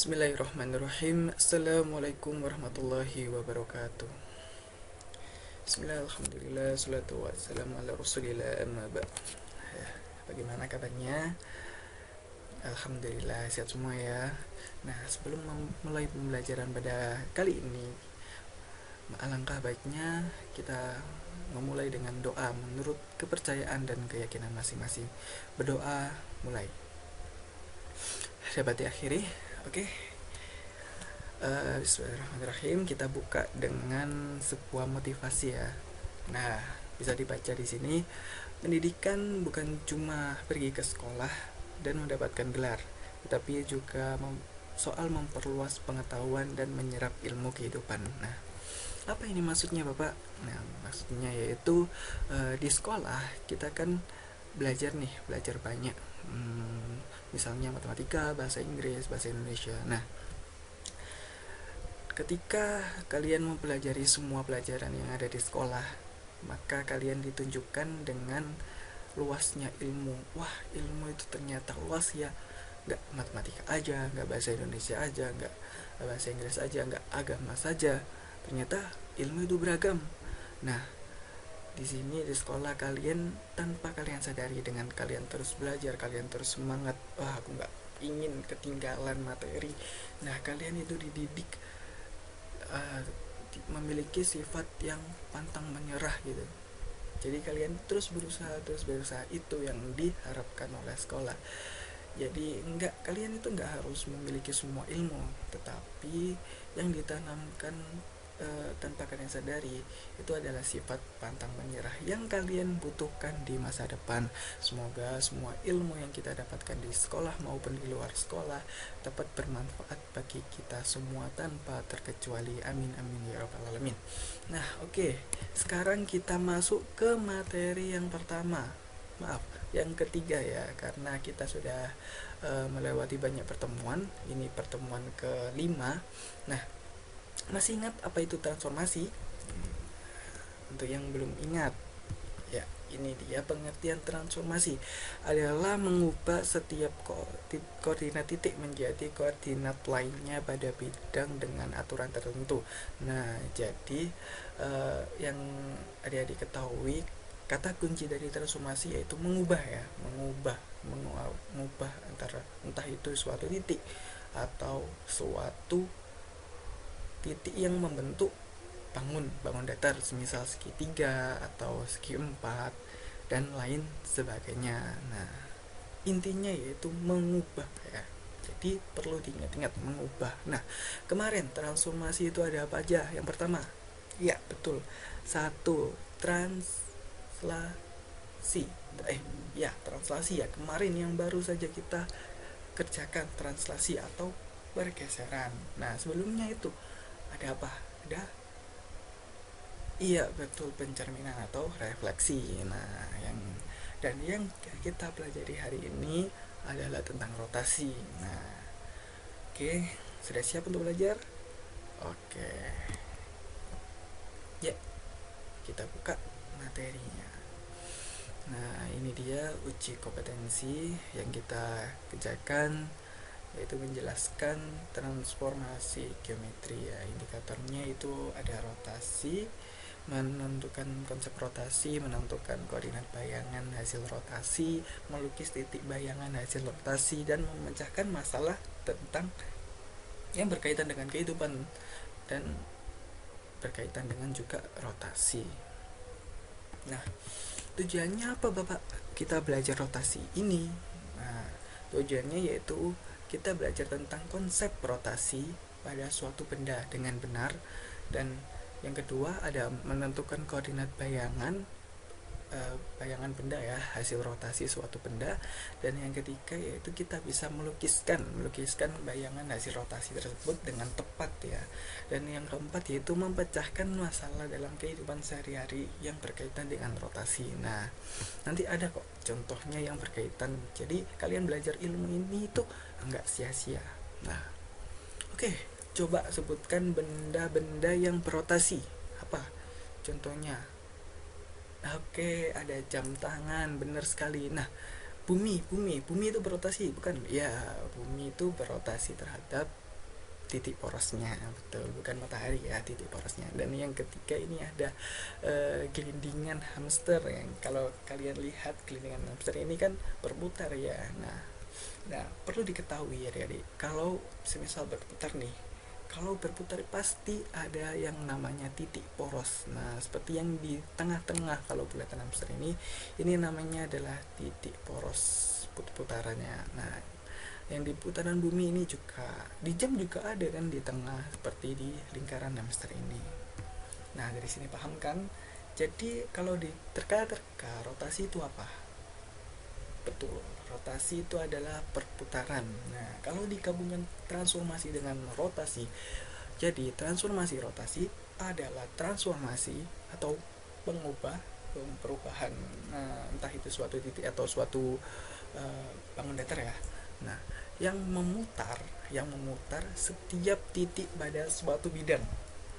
Bismillahirrahmanirrahim. Assalamualaikum warahmatullahi wabarakatuh. Bismillah, alhamdulillah, salatu wassalamu ala rasulillah, amma ba'd. Bagaimana kabarnya? Alhamdulillah sehat semua ya. Nah, sebelum memulai pembelajaran pada kali ini, alangkah baiknya kita memulai dengan doa menurut kepercayaan dan keyakinan masing-masing. Berdoa, mulai. Dapat diakhiri. Oke. Bismillahirrahmanirrahim. Kita buka dengan sebuah motivasi ya. Nah, bisa dibaca di sini. Pendidikan bukan cuma pergi ke sekolah dan mendapatkan gelar, tetapi juga soal memperluas pengetahuan dan menyerap ilmu kehidupan. Nah, apa ini maksudnya Bapak? Nah, maksudnya yaitu di sekolah kita kan belajar banyak. Misalnya matematika, bahasa Inggris, bahasa Indonesia. Nah, ketika kalian mempelajari semua pelajaran yang ada di sekolah, maka kalian ditunjukkan dengan luasnya ilmu. Wah, ilmu itu ternyata luas ya. Nggak matematika aja, nggak bahasa Indonesia aja, nggak bahasa Inggris aja, nggak agama saja. Ternyata ilmu itu beragam. Nah, di sini di sekolah kalian tanpa kalian sadari, dengan kalian terus belajar, kalian terus semangat, wah aku nggak ingin ketinggalan materi. Nah, kalian itu dididik memiliki sifat yang pantang menyerah gitu. Jadi kalian terus berusaha, itu yang diharapkan oleh sekolah. Jadi kalian itu nggak harus memiliki semua ilmu, tetapi yang ditanamkan tanpa kalian sadari itu adalah sifat pantang menyerah yang kalian butuhkan di masa depan. Semoga semua ilmu yang kita dapatkan di sekolah maupun di luar sekolah dapat bermanfaat bagi kita semua tanpa terkecuali. Amin amin ya rabbal alamin. Nah, oke. Sekarang kita masuk ke materi yang pertama. Maaf, yang ketiga ya, karena kita sudah melewati banyak pertemuan. Ini pertemuan kelima. Nah, masih ingat apa itu transformasi? Untuk yang belum ingat, ya ini dia pengertian transformasi adalah mengubah setiap koordinat titik menjadi koordinat lainnya pada bidang dengan aturan tertentu. Nah, jadi yang adik-adik ketahui, kata kunci dari transformasi yaitu mengubah ya, mengubah antara entah itu suatu titik atau suatu titik yang membentuk bangun datar, semisal segitiga atau segi empat dan lain sebagainya. Nah, intinya yaitu mengubah ya. Jadi perlu diingat-ingat, mengubah. Nah, kemarin transformasi itu ada apa aja? Yang pertama, ya betul, satu, translasi. Translasi ya, kemarin yang baru saja kita kerjakan, translasi atau pergeseran. Nah, sebelumnya itu ada apa? Iya betul, pencerminan atau refleksi. Nah, yang kita pelajari hari ini adalah tentang rotasi. Nah, oke, sudah siap untuk belajar? Oke. Ya, kita buka materinya. Nah, ini dia uji kompetensi yang kita kerjakan, yaitu menjelaskan transformasi geometri ya. Indikatornya itu ada rotasi, menentukan konsep rotasi, menentukan koordinat bayangan hasil rotasi, melukis titik bayangan hasil rotasi, dan memecahkan masalah tentang yang berkaitan dengan kehidupan dan berkaitan dengan juga rotasi. Nah, tujuannya apa Bapak kita belajar rotasi ini? Nah, tujuannya yaitu kita belajar tentang konsep rotasi pada suatu benda dengan benar, dan yang kedua ada menentukan koordinat bayangan benda ya, hasil rotasi suatu benda, dan yang ketiga yaitu kita bisa melukiskan bayangan hasil rotasi tersebut dengan tepat ya, dan yang keempat yaitu memecahkan masalah dalam kehidupan sehari-hari yang berkaitan dengan rotasi. Nah, nanti ada kok contohnya yang berkaitan, jadi kalian belajar ilmu ini itu enggak sia-sia. Nah, oke, coba sebutkan benda-benda yang berotasi. Apa contohnya? Oke, ada jam tangan, benar sekali. Nah, bumi itu berotasi, bukan? Ya, bumi itu berotasi terhadap titik porosnya, betul, bukan matahari ya, titik porosnya. Dan yang ketiga ini ada gelindingan hamster, yang kalau kalian lihat gelindingan hamster ini kan berputar ya. Nah, perlu diketahui ya adik-adik, kalau semisal berputar nih, kalau berputar pasti ada yang namanya titik poros. Nah, seperti yang di tengah-tengah kalau bulatan hamster ini namanya adalah titik poros putarannya. Nah, yang di putaran bumi ini juga di jam juga ada kan di tengah, seperti di lingkaran hamster ini. Nah, dari sini paham kan? Jadi kalau di terka-terka rotasi itu apa? Betul, rotasi itu adalah perputaran. Nah, kalau digabungkan transformasi dengan rotasi, jadi transformasi rotasi adalah transformasi atau perubahan, entah itu suatu titik atau suatu bangun datar ya. Nah, yang memutar setiap titik pada suatu bidang,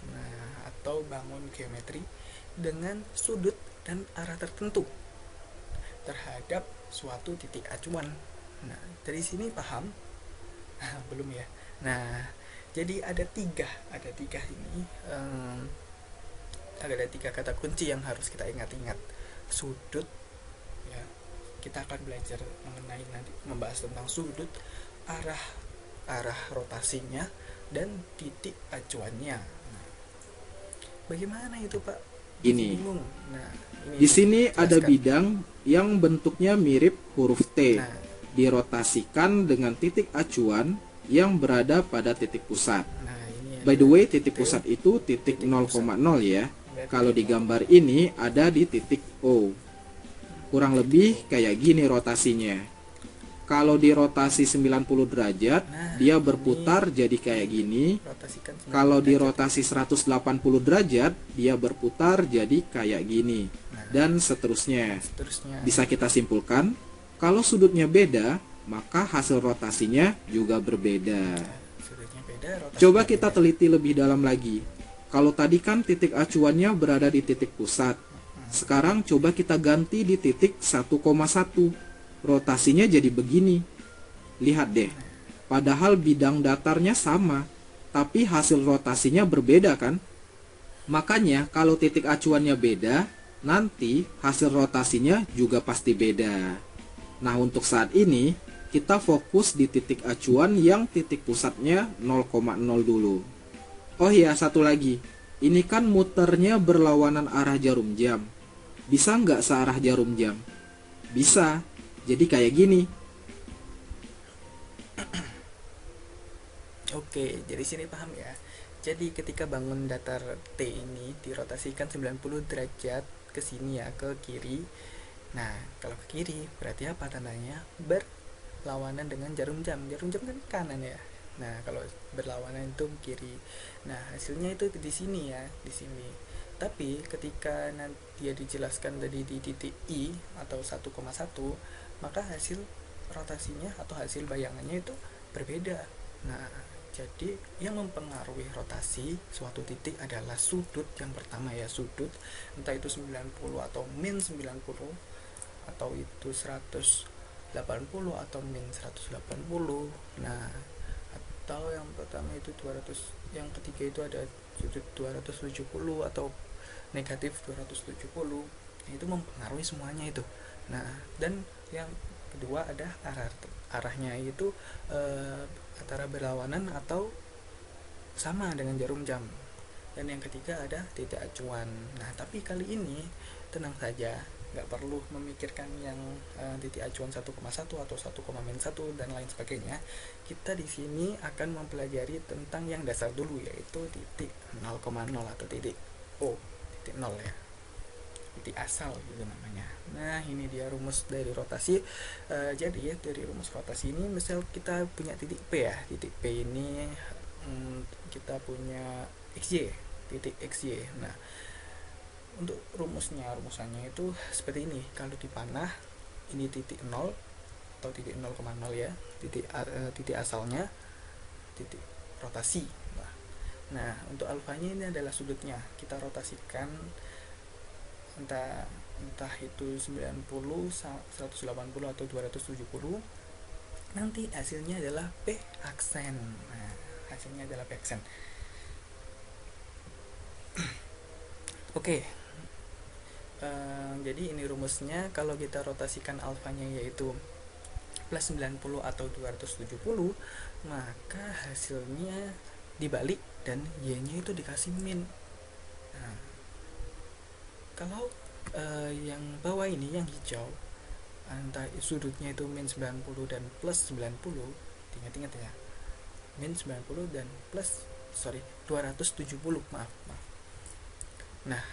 nah, atau bangun geometri dengan sudut dan arah tertentu terhadap suatu titik acuan. Nah, dari sini paham? Belum ya? Nah, jadi ada tiga ini, ada tiga kata kunci yang harus kita ingat-ingat. Sudut, ya, kita akan belajar mengenai nanti, membahas tentang sudut, arah rotasinya, dan titik acuannya. Nah, bagaimana itu Pak? Ini. Nah, di sini ada bidang yang bentuknya mirip huruf T. Nah, dirotasikan dengan titik acuan yang berada pada titik pusat. Nah, by the way, titik pusat itu titik 0,0 ya. Kalau di gambar ini ada di titik O. Kurang lebih kayak gini rotasinya. Kalau dirotasi 90 derajat, dia berputar jadi kayak gini. Kalau dirotasi 180 derajat, dia berputar jadi kayak gini. Dan seterusnya. Bisa kita simpulkan, kalau sudutnya beda, maka hasil rotasinya juga berbeda. Coba kita teliti lebih dalam lagi. Kalau tadi kan titik acuannya berada di titik pusat. Sekarang coba kita ganti di titik 1,1. Rotasinya jadi begini. Lihat deh, padahal bidang datarnya sama, tapi hasil rotasinya berbeda kan? Makanya kalau titik acuannya beda, nanti hasil rotasinya juga pasti beda. Nah, untuk saat ini kita fokus di titik acuan yang titik pusatnya 0,0 dulu. Oh iya, satu lagi. Ini kan muternya berlawanan arah jarum jam. Bisa nggak searah jarum jam? Bisa. Jadi kayak gini. Oke, jadi sini paham ya. Jadi ketika bangun datar T ini dirotasikan 90 derajat ke sini ya, ke kiri. Nah, kalau ke kiri berarti apa tandanya? Berlawanan dengan jarum jam. Jarum jam kan kanan ya. Nah, kalau berlawanan itu kiri. Nah, hasilnya itu di sini ya, di sini. Tapi ketika nanti dia dijelaskan tadi di titik I atau 1,1, maka hasil rotasinya atau hasil bayangannya itu berbeda. Nah, jadi yang mempengaruhi rotasi suatu titik adalah sudut yang pertama ya, sudut, entah itu 90 atau min 90, atau itu 180 atau min 180. Nah, atau yang pertama itu 200, yang ketiga itu ada sudut 270 atau negatif 270. Itu mempengaruhi semuanya itu. Nah, dan yang kedua ada arahnya, itu antara berlawanan atau sama dengan jarum jam. Dan yang ketiga ada titik acuan. Nah, tapi kali ini tenang saja, nggak perlu memikirkan yang titik acuan 1,1 atau 1,-1 dan lain sebagainya. Kita di sini akan mempelajari tentang yang dasar dulu, yaitu titik 0,0 atau titik O, titik 0 ya, titik asal gitu namanya. Nah, ini dia rumus dari rotasi. Jadi dari rumus rotasi ini, misal kita punya titik P ya, titik P ini kita punya XY, titik XY. Nah, untuk rumusannya itu seperti ini. Kalau di panah ini titik 0 atau titik 0,0 ya, titik asalnya, titik rotasi. Nah, untuk alfanya ini adalah sudutnya. Kita rotasikan entah itu 90, 180 atau 270. Nanti hasilnya adalah P aksen. Nah, hasilnya adalah backsend. Oke. Jadi ini rumusnya, kalau kita rotasikan alfanya yaitu plus 90 atau 270, maka hasilnya dibalik dan y-nya itu dikasih min. Nah, kalau yang bawah ini, yang hijau, entah sudutnya itu min 90 dan plus 90, ingat-ingat ya, min 90 dan plus 270, maaf. Nah,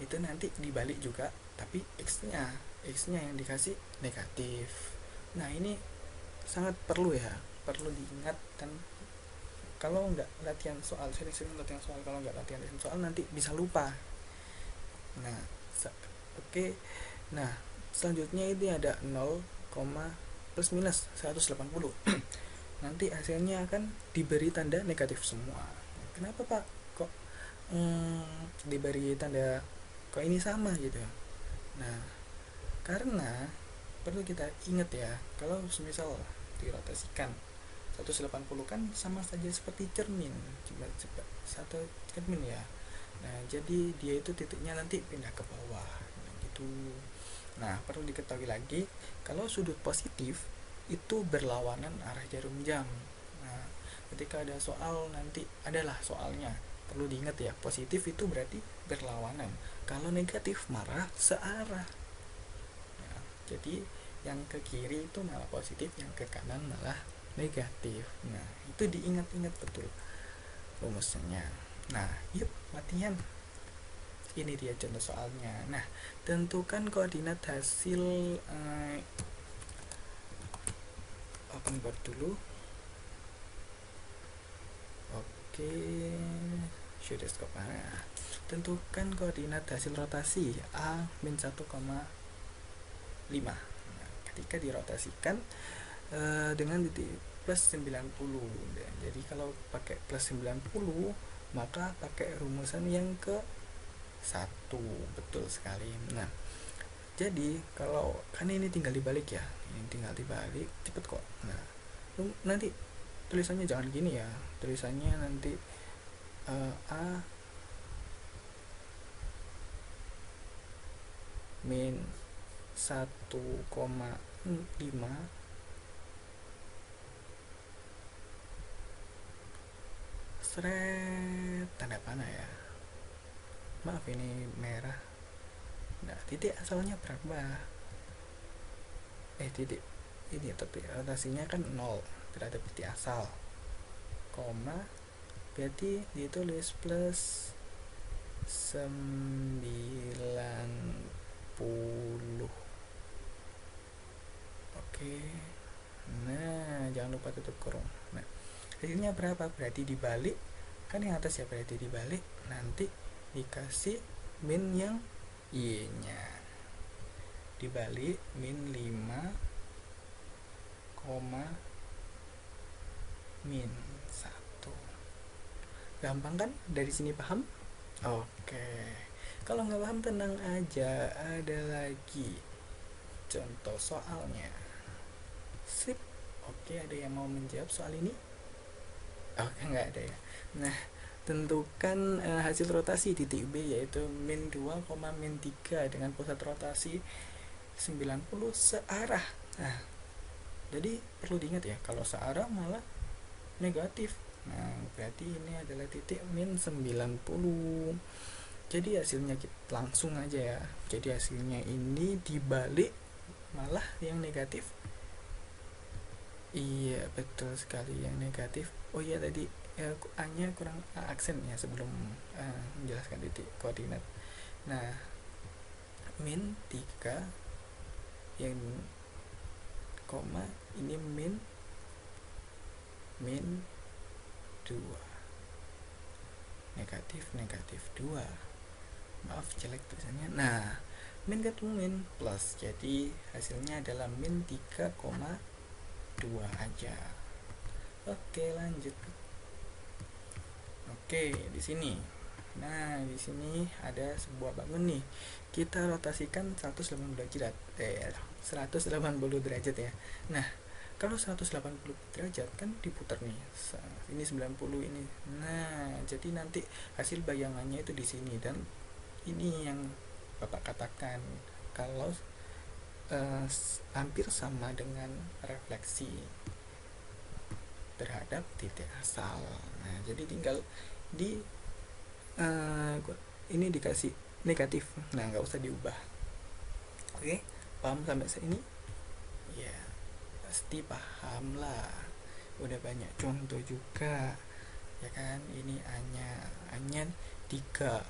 itu nanti dibalik juga, tapi x-nya yang dikasih negatif. Nah, ini sangat perlu diingat, dan kalau nggak latihan soal, sering-sering latihan soal, kalau nggak latihan soal nanti bisa lupa. Nah, oke. Nah, selanjutnya ini ada 0, plus minus 180. Nanti hasilnya akan diberi tanda negatif semua. Kenapa Pak kok diberi tanda kok ini sama gitu? Nah, karena perlu kita ingat ya, kalau misal dirotasikan 180 kan sama saja seperti cermin, satu cermin ya. Nah, jadi dia itu titiknya nanti pindah ke bawah gitu. Nah, perlu diketahui lagi, kalau sudut positif itu berlawanan arah jarum jam. Nah, ketika ada soal nanti adalah soalnya, perlu diingat ya, positif itu berarti berlawanan, kalau negatif malah searah. Nah, jadi yang ke kiri itu malah positif, yang ke kanan malah negatif. Nah, itu diingat-ingat betul rumusnya. Nah, yuk latihan. Ini dia contoh soalnya. Nah, tentukan koordinat hasil open board dulu. Oke, sudah stop. Nah, tentukan koordinat hasil rotasi A min 1,5. Nah, ketika dirotasikan dengan titik plus 90. Jadi kalau pakai plus 90, maka pakai rumusan yang ke 1. Betul sekali. Nah, jadi kalau kan ini tinggal dibalik ya, ini tinggal dibalik, cepet kok. Nah, nanti tulisannya jangan gini ya, tulisannya nanti A min 1,5 seret tanda panah ya, maaf ini merah. Nah, titik asalnya berapa? Titik ini, tapi rotasinya kan 0 terhadap titik asal, koma, berarti ditulis plus 90. Oke. Nah, jangan lupa tutup kurung. Nah, hasilnya berapa? Berarti dibalik, kan yang atas ya, berarti dibalik, nanti dikasih min yang y nya, dibalik min 5, min 1. Gampang kan? Dari sini paham? Oke. Kalau nggak paham tenang aja, ada lagi contoh soalnya. Sip. Oke, ada yang mau menjawab soal ini? Oke, nggak ada ya. Nah, tentukan hasil rotasi titik B yaitu min 2, min 3 dengan pusat rotasi 90 searah. Nah, jadi perlu diingat ya, kalau searah malah negatif. Nah, berarti ini adalah titik min 90. Jadi hasilnya kita langsung aja ya. Jadi hasilnya ini dibalik malah yang negatif. Iya, betul sekali, yang negatif. Oh iya, tadi A-nya kurang aksen ya sebelum menjelaskan titik koordinat. Nah, min 3 yang koma, ini min 2, negatif 2, maaf jelek tulisannya. Nah, min ketemu min plus, jadi hasilnya adalah min 3,2 aja. Oke, lanjut. Oke, di sini. Nah, di sini ada sebuah bangun nih. Kita rotasikan 180 derajat. 180 derajat ya. Nah, Kalau 180 derajat kan diputar nih, ini 90 ini. Nah, jadi nanti hasil bayangannya itu di sini, dan ini yang Bapak katakan kalau hampir sama dengan refleksi terhadap titik asal. Nah, jadi tinggal di ini dikasih negatif. Nah, nggak usah diubah. Oke, paham sampai sini? Ya, pasti paham lah. Udah banyak contoh juga, ya kan? Ini hanya 3,4.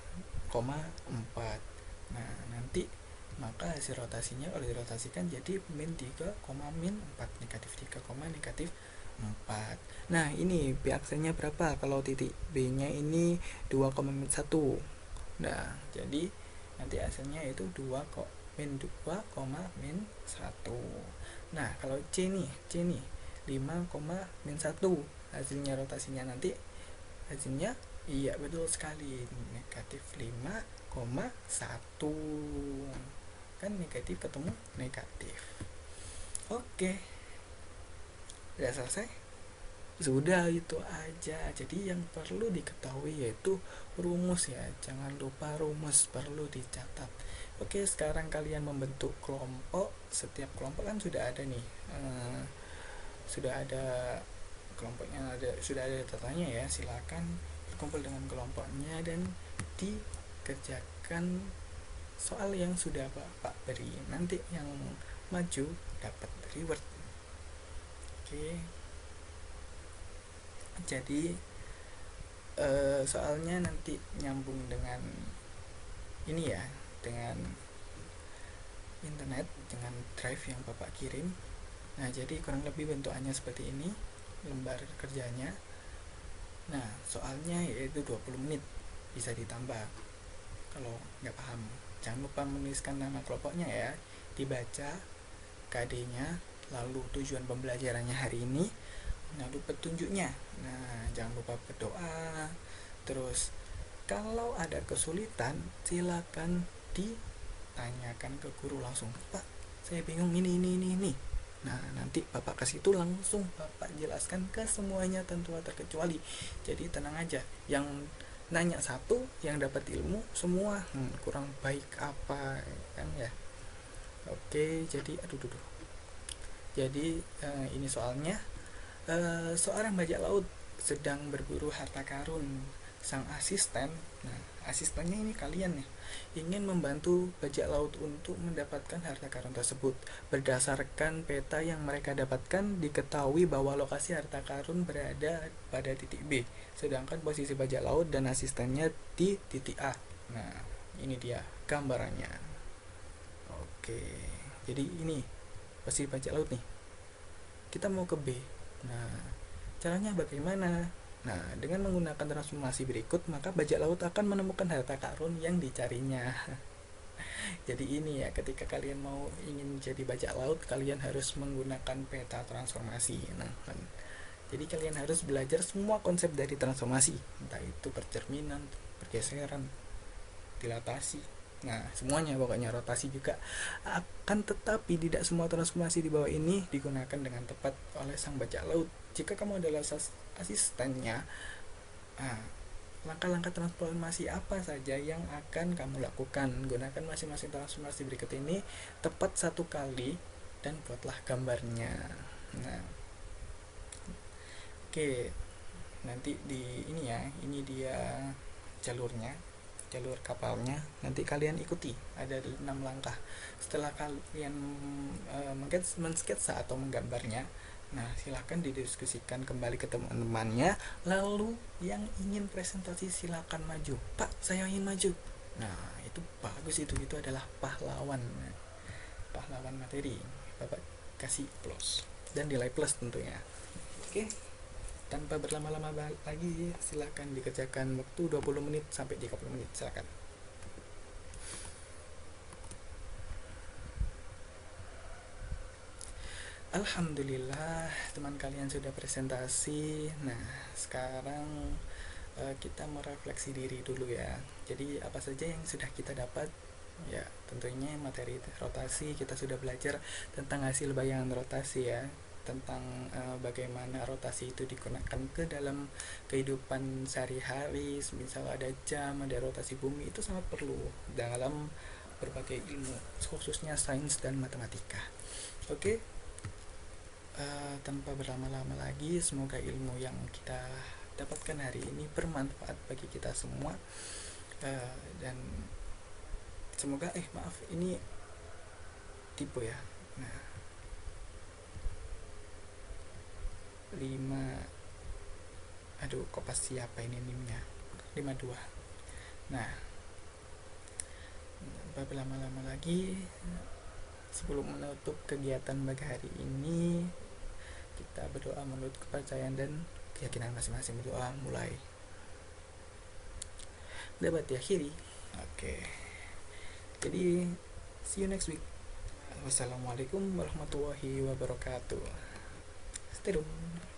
Nah, nanti maka hasil rotasinya kalau dirotasikan jadi min 3, min 4, negatif 3, negatif 4. Nah, ini B aksennya berapa? Kalau titik B nya ini 2,1. Nah, jadi nanti hasilnya itu 2, min 2, min 1. Nah, kalau C nih 5, min 1. Hasilnya rotasinya nanti hasilnya iya betul sekali, negatif 5,1. Kan negatif ketemu negatif. Oke, udah selesai? Sudah, itu aja. Jadi yang perlu diketahui yaitu rumus ya, jangan lupa rumus perlu dicatat. Oke, sekarang kalian membentuk kelompok. Setiap kelompok kan sudah ada nih, sudah ada kelompoknya, sudah ada datanya ya. Silakan berkumpul dengan kelompoknya dan dikerjakan soal yang sudah Bapak beri. Nanti yang maju dapat reward. Oke, jadi soalnya nanti nyambung dengan ini ya, dengan internet, dengan drive yang Bapak kirim. Nah, jadi kurang lebih bentukannya seperti ini lembar kerjanya. Nah, soalnya yaitu 20 menit, bisa ditambah kalau nggak paham. Jangan lupa menuliskan nama kelompoknya ya, dibaca KD-nya, lalu tujuan pembelajarannya hari ini, lalu petunjuknya. Nah, jangan lupa berdoa. Terus kalau ada kesulitan silakan ditanyakan ke guru langsung. Pak, saya bingung ini. Nah, nanti Bapak kasih itu langsung Bapak jelaskan ke semuanya tanpa terkecuali. Jadi tenang aja, yang nanya satu yang dapat ilmu semua. Kurang baik apa kan ya. Oke, jadi jadi ini soalnya, seorang bajak laut sedang berburu harta karun sang asisten. Nah, asistennya ini kalian nih, ingin membantu bajak laut untuk mendapatkan harta karun tersebut. Berdasarkan peta yang mereka dapatkan, diketahui bahwa lokasi harta karun berada pada titik B, sedangkan posisi bajak laut dan asistennya di titik A. Nah, ini dia gambarannya. Oke, jadi ini posisi bajak laut nih, kita mau ke B. Nah, caranya bagaimana? Nah, dengan menggunakan transformasi berikut, maka bajak laut akan menemukan harta karun yang dicarinya. Jadi ini ya, ketika kalian mau ingin jadi bajak laut, kalian harus menggunakan peta transformasi. Nah, kan. Jadi kalian harus belajar semua konsep dari transformasi, entah itu percerminan, pergeseran, dilatasi. Nah, semuanya pokoknya, rotasi juga. Akan tetapi tidak semua transformasi di bawah ini digunakan dengan tepat oleh sang bajak laut. Jika kamu adalah asistennya, langkah-langkah transformasi apa saja yang akan kamu lakukan? Gunakan masing-masing transformasi berikut ini tepat satu kali dan buatlah gambarnya. Nah, oke, nanti di ini ya, ini dia jalurnya, jalur kapalnya. Nanti kalian ikuti, ada 6 langkah. Setelah kalian mensketsa atau menggambarnya, nah silahkan didiskusikan kembali ke teman-temannya. Lalu yang ingin presentasi silahkan maju. Pak, saya ingin maju. Nah, itu bagus, itu adalah pahlawan materi. Bapak kasih plus dan nilai plus tentunya. Oke, tanpa berlama-lama lagi, silahkan dikerjakan waktu 20 menit sampai 30 menit, silahkan. Alhamdulillah, teman kalian sudah presentasi. Nah, sekarang kita merefleksi diri dulu ya. Jadi apa saja yang sudah kita dapat? Ya, tentunya materi rotasi kita sudah belajar tentang hasil bayangan rotasi ya. tentang bagaimana rotasi itu digunakan ke dalam kehidupan sehari-hari. Misal ada jam, ada rotasi bumi, itu sangat perlu dalam berbagai ilmu, khususnya sains dan matematika. Oke, tanpa berlama-lama lagi, semoga ilmu yang kita dapatkan hari ini bermanfaat bagi kita semua, dan semoga maaf, ini tipe ya. Nah, 5, aduh kok pasti apa ini nimnya 52. Nah, tanpa berlama-lama lagi, sebelum menutup kegiatan pagi hari ini, kita berdoa menurut kepercayaan dan keyakinan masing-masing. Berdoa mulai dapat diakhiri. Oke, jadi see you next week. Wassalamualaikum warahmatullahi wabarakatuh. Stay tuned.